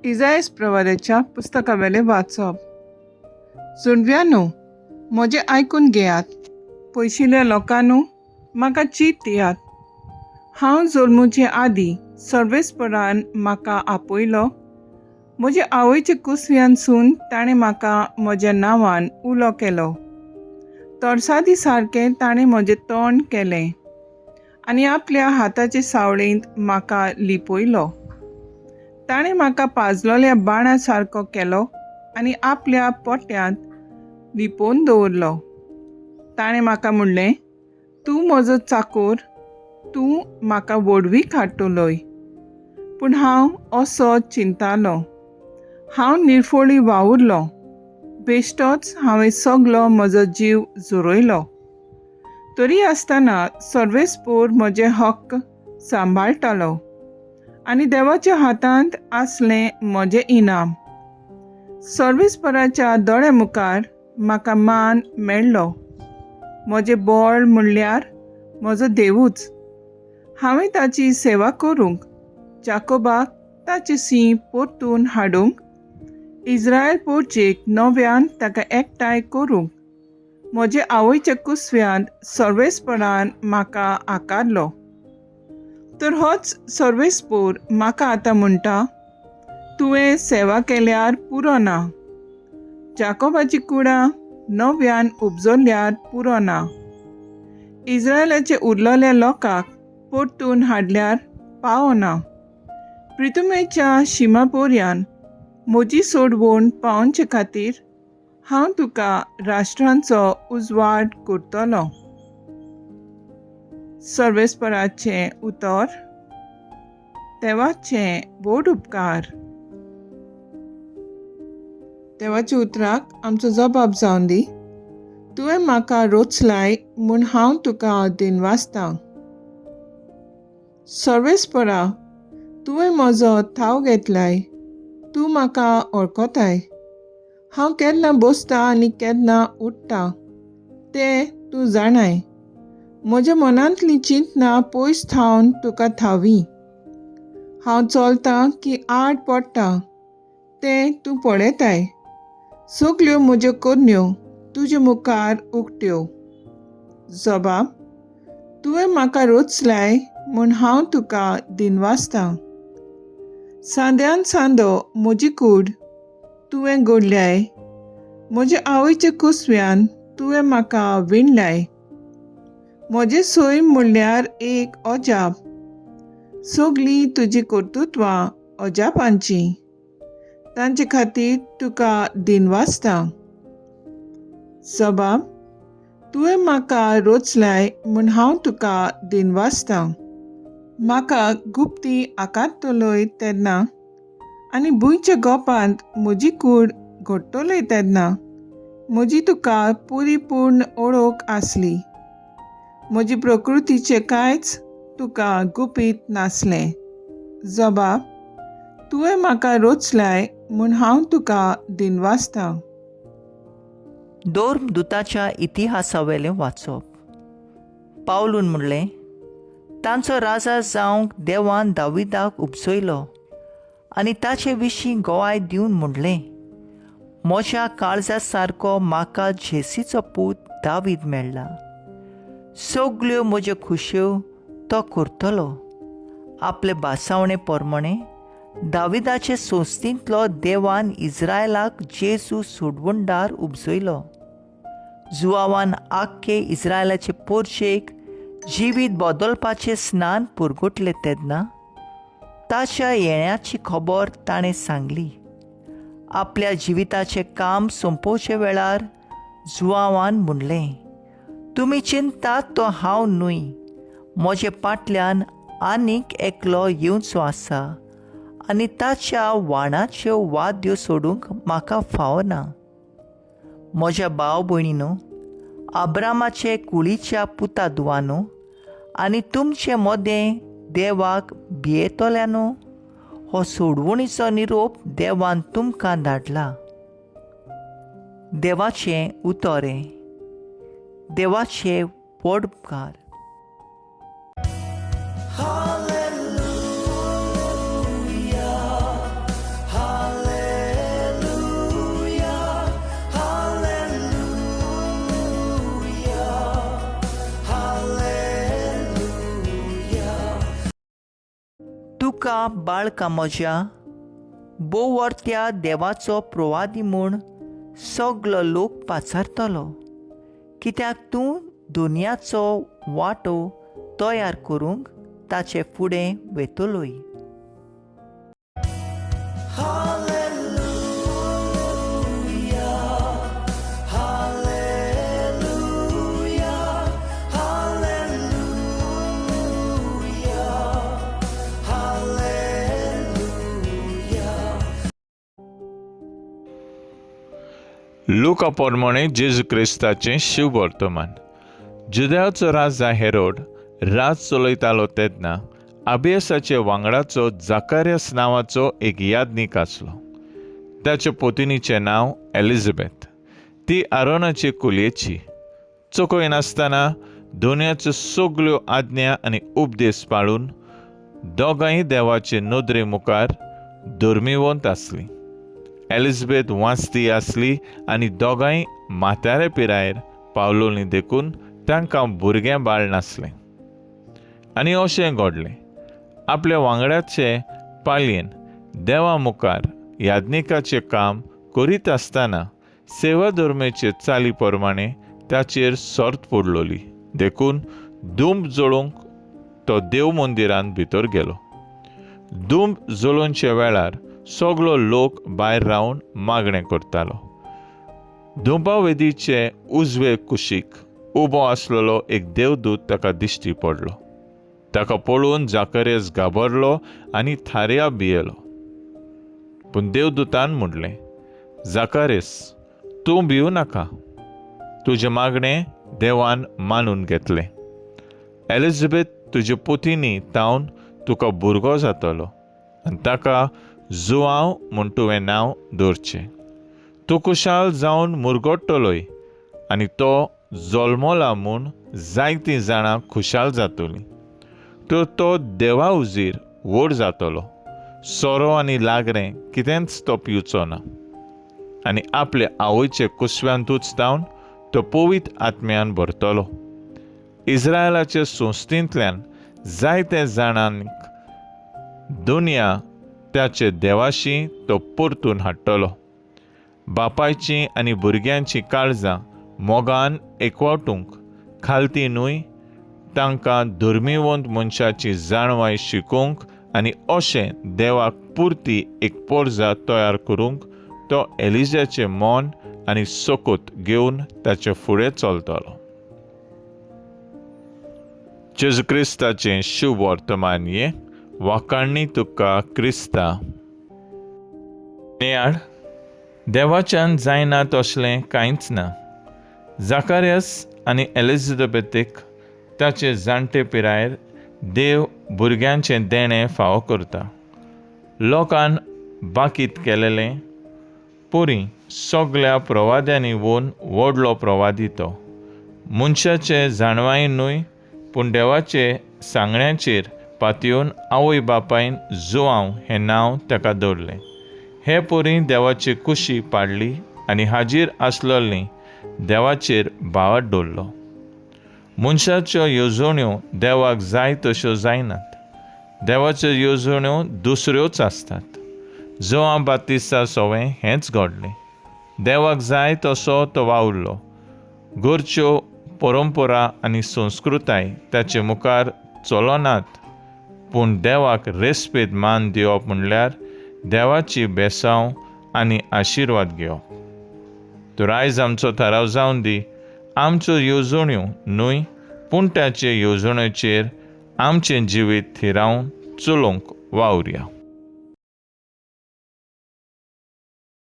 इजायास प्रवाद्याच्या पुस्तकावेले वाचप. सुणव्यांनो, म्हजें आयकून घेयात. पयशिल्ल्या लोकांनो, म्हाका चीत दियात. हांव जल्मुचे आदीं सर्वेस्परान म्हाका आपयलो. म्हजे आवयचे कुसव्यांसून ताणें म्हाका म्हज्या नांवान उलो केलो. तळसादी सारकें ताणें म्हजें तोंड केलें आनी आपल्या हाताचे सावळेंत म्हाका लिपयलो. ताणें म्हाका पाजलोल्या बाणा सारको केलो आनी आपल्या पोट्यांत लिपोवन दवरलो. ताणें म्हाका म्हणलें, तूं म्हजो चाकर, तूं म्हाका व्हडवीक हाडटलोय. पूण हांव असो चिंतालों. हांव निर्फोळी वावुरलो. बेश्टोच हांवें सगलो म्हजो जीव झुरयलो. तरी आसतना सर्वेस्पोर म्हजे हक्क सांबाळटालो आनी देवाच्या हातांत आसलें म्हजें इनाम. सर्वेस्पराच्या दोळ्या मुखार म्हाका मान मेळ्ळो. म्हजें बोळ म्हणल्यार म्हजो देवूच. हांवें ताची सेवा करूंक, जाकोबाक ताचें सीं परतून हाडूंक, इस्रायल पोरचेक नव्यान ताका एकठांय करूंक म्हजे आवयच्या कुसव्यांत सर्वेस्परान म्हाका आकारलो. तर होच सर्वेस्पोर म्हाका आतां म्हणटा, तुवें सेवा केल्यार पुरो ना. जाकोबाची कुडां नव्यान उपजल्ल्यार पुरो ना. इस्रायलाचे उरलोल्या लोकांक परतून हाडल्यार पावो ना. प्रितुमेच्या शिमा पोरयान म्हजी सोडवण पावोवचे खातीर हांव तुका राष्ट्रांचो उजवाड करतलों. सर्वेस्पराचें उतर. देवाचें व्हड उपकार. देवाच्या उतराक आमचो जबाब जावन दी. तुवें म्हाका रोचलाय म्हूण हांव तुका दिनवासतां. सर्वेस्परा, तुवें म्हजो थाव घेतलाय. तूं म्हाका वळखताय. हांव केन्ना बसतां आनी केन्ना उठ्ठां तें तूं जाणाय. म्हज्या मनांतलीं चिंतनां पयस थावन तुका थावी. हांव चलतां की आड पडटां तें तूं पळयताय. सगल्यो म्हज्यो करण्यो तुजे मुखार उक्त्यो. जबाब. तुवें म्हाका रोचलाय म्हूण हांव तुका दिनवासतां. सांद्यान सांदो म्हजी कूड तुवें घडल्याय. म्हजे आवयचे कुसव्यान तुवें म्हाका विणलाय. म्हजें सैम म्हणल्यार एक अजाप. सगलीं तुजीं कर्तुत्वां अजापांचीं. तांचे खातीर तुका दिनवासतां. जबाब. तुवें म्हाका रोचलाय म्हूण हांव तुका दिनवासतां. म्हाका गुप्ती आकारतलोय तेन्ना आनी भुंयच्या गोपांत म्हजी कूड घडटलोय तेन्ना म्हजी तुका परिपूर्ण ओळख आसली. म्हजी प्रकृतीचें कांयच तुका गुपीत नासलें. जबाब. तुवें म्हाका रोचलाय म्हूण हांव तुका दिनवासतां. दोर्मदूताच्या इतिहासावेलें वाचप. पावलून म्हणलें, तांचो राजा जावंक देवान दाविदाक उपजयलो आनी ताचे विशीं गोवाय दिवन म्हणलें, म्हज्या काळजा सारको म्हाका जेसीचो पूत दावीद मेळ्ळा. सगल्यो म्हज्यो खुश्यो तो करतलो. आपले भासावणे प्रमाणे दाविदाचे संस्थींतलो देवान इस्रायलाक जेजू सोडवणदार उपजयलो. जुआवान आख्खे इस्रायलाचे पोरचेक जिवीत बदलपाचें स्नान पुरगुटलें तेन्ना ताच्या येण्याची खबर ताणें सांगली. आपल्या जिविताचें काम संपोवचे वेळार जुआवान म्हणलें, तुमी चिंतात तो हांव न्हय. म्हजे फाटल्यान आनीक एकलो येवचो आसा आनी ताच्या वाणाच्यो वाद्यो सोडूंक म्हाका फावना. म्हज्या भाव भयणीनो, अब्रामाचे कुळीच्या पुता दुवानो आनी तुमचे मोदें देवाक भियेतोल्यानो, हो सोडवणीचो निरोप देवान तुमकां धाडला. देवाचें उतोरें. देवाचे व्हड उपकार. Hallelujah, hallelujah. तुका बाळका म्हज्या बोवर्त्या देवाचो प्रवादी म्हूण सगलो लोक पाचारतलो, कित्याक तूं दुनियाचो वाटो तयार करूंक ताचे फुडें वेतलोय. लूका पोरमोणे जेजू क्रिस्ताचें शिव वर्तमान. जुदेवाचो राजा हेरोड राज चलयतालो तेन्ना अबियासाचे वांगडाचो जाकार्यास नांवाचो एक यादनीक आसलो. ताच्या पोतिनीचें नांव एलिझाबेथ. ती आरोनाची कुलयेची. चोखय नासतना दुनियाच्यो सगल्यो आज्ञा आनी उपदेश पाळून दोगांय देवाचे नदरे मुखार धर्मीवंत आसलीं. एलिझाबेथ वाचती आसली आनी दोगांय म्हातारे पिरायेर पावलोलीं देखून तांकां भुरगें बाळ नासलें. आनी अशें घडलें, आपल्या वांगड्याचे पालयेन देवा मुखार याज्ञिकाचें काम करीत आसतना सेवा धर्मेचे चाली प्रमाणें ताचेर सर्त पडलोली देखून धूम जळोवंक तो देव मंदिरांत भितर गेलो. धूम जळोवचे वेळार सगलो लोक भायर रावन मागणें करतालो. धुंपावेदीचे उजवे कुशीक उबो आसलेलो एक देवदूत ताका दिश्टी पडलो. ताका पळोवन जाकर्यास घाबरलो आनी थाऱ्या भियेलो. पूण देवदूतान म्हणलें, जाकर्यास, तूं भिवू नाका. तुजें मागणें देवान मानून घेतलें. एलिझाबेथ तुजे पुतिनी तावन तुका भुरगो जातलो आनी ताका जुआंव म्हूण तुवें नांव दवरचें. तूं कुशाल जावन मुरगोडटलोय आनी तो जल्मला म्हूण जायतीं जाणां खुशाल जातलीं. तर तो देवा उजीर व्हड जातलो. सोरो आनी लागरें कितेंच तो पिवचो ना आनी आपल्या आवयचे कुसव्यांतूच तावन तो पवित्र आत्म्यान भरतलो. इस्रायलाचे संस्थेंतल्यान जायते जाणांक दुनिया त्याचे देवाशी तो परतून हाडटलो. बापायचीं आनी भुरग्यांचीं काळजां मोगान एकवटूंक खालती न्हय, तांकां धर्मीवंत मनशाची जाणवाय शिकोवंक आनी अशें देवाक पुर्ती एक पोरजा तयार करूंक तो एलिजाचें मोन आनी सोकोत घेवन ताचे फुडें चलतलो. जेजू क्रिस्ताचें शुभ वर्तमान हे वाकाणणी तुका क्रिस्ता. नेयाळ, देवाच्यान जायना तसलें कांयच ना. जाकार्यास आनी एलिझाबेथीक ताचे जाणटे पिरायेर देव भुरग्यांचें देणें फावो करता. लोकान बाकीत केलेलें पुरी सगल्या प्रवाद्यांनी वोन व्हडलो प्रवादी तो. मनशाचे जाणवाय न्हय, पूण देवाचे सांगण्याचेर पातयेवन आवय बापायन जुआंव हें नांव ताका दवरलें. हे पोरी देवाची कुशी पाडली आनी हाजीर आसलोलीं देवाचेर भावार्थ दवरलो. मनशाच्यो येवजण्यो देवाक जाय तश्यो जायनात. देवाच्यो येवजण्यो दुसऱ्योच आसतात. जुआंव बातिस्ता सोवें हेंच घडलें. देवाक जाय तसो तो वावुरलो. घरच्यो परंपरा आनी संस्कृताय ताचे मुखार चलोनात, पूण देवाक रेस्पेद मान दिवप म्हणल्यार देवाची बेसांव आनी आशिर्वाद घेवप. तर आयज आमचो थाराव जावन दी, आमच्यो येवजण्यो न्हय, पूण त्याचे येवजणेचेर आमचें जिवीत थिरावन चलोवंक वावुरया.